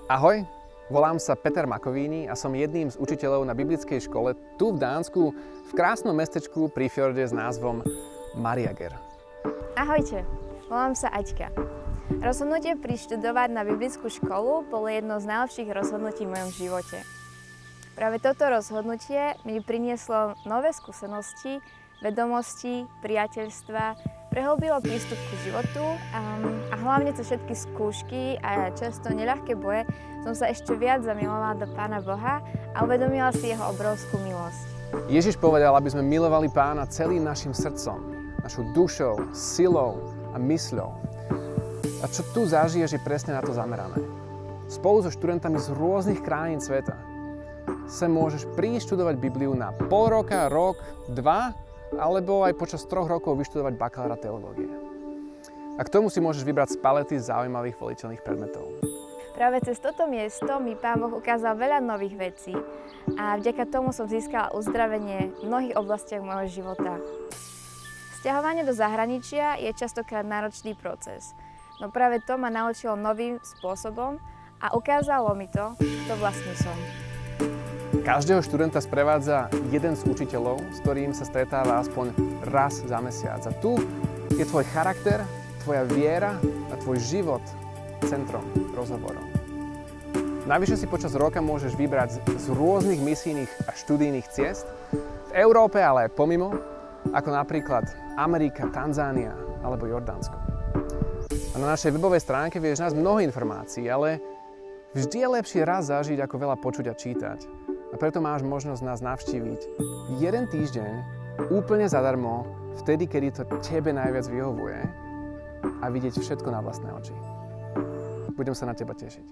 Ahoj, volám sa Peter Makovíny a som jedným z učiteľov na biblickej škole tu v Dánsku, v krásnom mestečku pri fjorde s názvom Mariager. Ahojte, volám sa Aťka. Rozhodnutie prištudovať na biblickú školu bolo jedno z najlepších rozhodnutí v mojom živote. Práve toto rozhodnutie mi prinieslo nové skúsenosti, vedomosti, priateľstva, prehlbilo prístup k životu a hlavne cez všetky skúšky a často neľahké boje som sa ešte viac zamilovala do Pána Boha a uvedomila si jeho obrovskú milosť. Ježiš povedal, aby sme milovali Pána celým našim srdcom, našou dušou, silou a mysľou. A čo tu zažiješ, je presne na to zamerané. Spolu so študentami z rôznych krajín sveta sa môžeš prísť študovať Bibliu na pol roka, rok, 2, alebo aj počas 3 rokov vyštudovať bakalára teológie. A k tomu si môžeš vybrať z palety zaujímavých voliteľných predmetov. Práve cez toto miesto mi Pán Boh ukázal veľa nových vecí a vďaka tomu som získala uzdravenie v mnohých oblastiach môjho života. Sťahovanie do zahraničia je častokrát náročný proces, no práve to ma naučilo novým spôsobom a ukázalo mi to, kto vlastne som. Každého študenta sprevádza jeden z učiteľov, s ktorým sa stretáva aspoň raz za mesiac. A tu je tvoj charakter, tvoja viera a tvoj život centrom rozhovorov. Navyše si počas roka môžeš vybrať z rôznych misijných a študijných ciest v Európe, ale aj pomimo, ako napríklad Amerika, Tanzánia alebo Jordánsko. A na našej webovej stránke vieš nájsť mnoho informácií, ale vždy je lepšie raz zažiť, ako veľa počuť a čítať. A preto máš možnosť nás navštíviť jeden týždeň úplne zadarmo, vtedy, kedy to tebe najviac vyhovuje a vidieť všetko na vlastné oči. Budem sa na teba tešiť.